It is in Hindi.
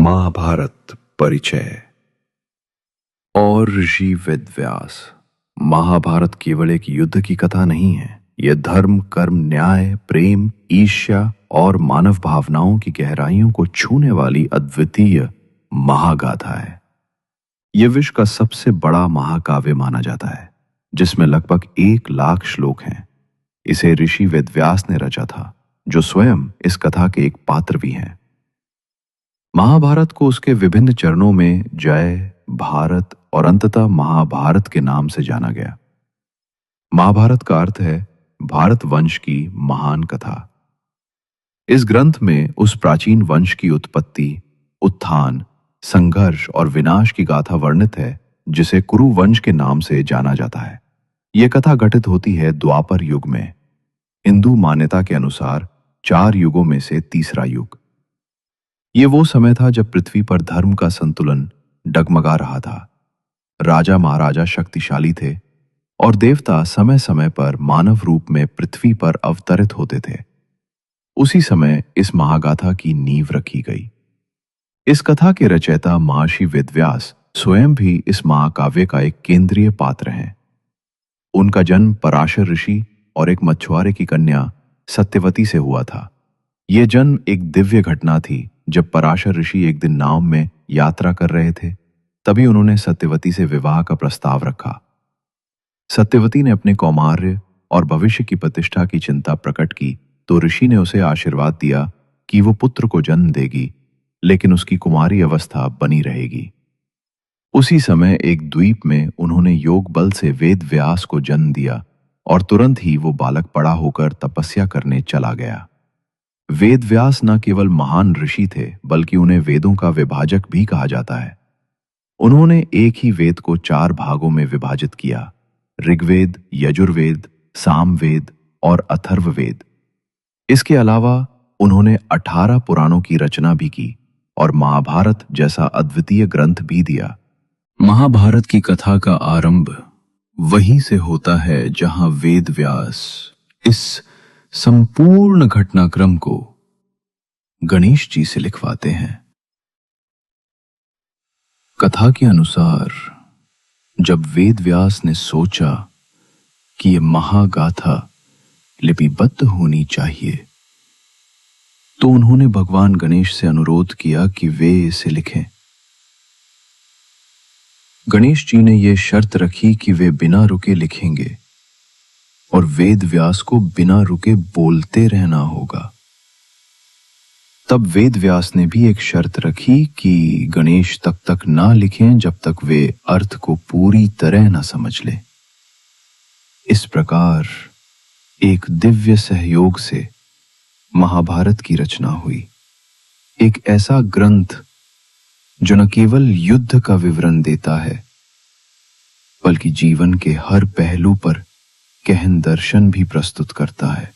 महाभारत परिचय। और ऋषि वेद व्यास। महाभारत केवल एक युद्ध की कथा नहीं है, यह धर्म, कर्म, न्याय, प्रेम, ईर्ष्या और मानव भावनाओं की गहराइयों को छूने वाली अद्वितीय महागाथा है। यह विश्व का सबसे बड़ा महाकाव्य माना जाता है, जिसमें लगभग 1,00,000 श्लोक हैं। इसे ऋषि वेद व्यास ने रचा था, जो स्वयं इस कथा के एक पात्र भी हैं। महाभारत को उसके विभिन्न चरणों में जय, भारत और अंततः महाभारत के नाम से जाना गया। महाभारत का अर्थ है भारत वंश की महान कथा। इस ग्रंथ में उस प्राचीन वंश की उत्पत्ति, उत्थान, संघर्ष और विनाश की गाथा वर्णित है, जिसे कुरु वंश के नाम से जाना जाता है। यह कथा घटित होती है द्वापर युग में, हिंदू मान्यता के अनुसार 4 युगों में से तीसरा युग। ये वो समय था जब पृथ्वी पर धर्म का संतुलन डगमगा रहा था। राजा महाराजा शक्तिशाली थे और देवता समय समय पर मानव रूप में पृथ्वी पर अवतरित होते थे। उसी समय इस महागाथा की नींव रखी गई। इस कथा के रचयिता महर्षि वेदव्यास स्वयं भी इस महाकाव्य का एक केंद्रीय पात्र हैं। उनका जन्म पराशर ऋषि और एक मछुआरे की कन्या सत्यवती से हुआ था। यह जन्म एक दिव्य घटना थी। जब पराशर ऋषि एक दिन नाव में यात्रा कर रहे थे, तभी उन्होंने सत्यवती से विवाह का प्रस्ताव रखा। सत्यवती ने अपने कौमार्य और भविष्य की प्रतिष्ठा की चिंता प्रकट की, तो ऋषि ने उसे आशीर्वाद दिया कि वो पुत्र को जन्म देगी, लेकिन उसकी कुमारी अवस्था बनी रहेगी। उसी समय एक द्वीप में उन्होंने योग बल से वेद व्यास को जन्म दिया और तुरंत ही वो बालक बड़ा होकर तपस्या करने चला गया। वेद व्यास न केवल महान ऋषि थे, बल्कि उन्हें वेदों का विभाजक भी कहा जाता है। उन्होंने एक ही वेद को 4 भागों में विभाजित किया: ऋग्वेद, यजुर्वेद, सामवेद और अथर्ववेद। इसके अलावा उन्होंने 18 पुराणों की रचना भी की और महाभारत जैसा अद्वितीय ग्रंथ भी दिया। महाभारत की कथा का आरंभ वहीं से होता है जहां वेद व्यास इस संपूर्ण घटनाक्रम को गणेश जी से लिखवाते हैं। कथा के अनुसार जब वेद व्यास ने सोचा कि यह महागाथा लिपिबद्ध होनी चाहिए, तो उन्होंने भगवान गणेश से अनुरोध किया कि वे इसे लिखें। गणेश जी ने यह शर्त रखी कि वे बिना रुके लिखेंगे और वेद व्यास को बिना रुके बोलते रहना होगा। तब वेद व्यास ने भी एक शर्त रखी कि गणेश तब तक ना लिखें जब तक वे अर्थ को पूरी तरह ना समझ लें। इस प्रकार एक दिव्य सहयोग से महाभारत की रचना हुई। एक ऐसा ग्रंथ जो न केवल युद्ध का विवरण देता है, बल्कि जीवन के हर पहलू पर गहन दर्शन भी प्रस्तुत करता है।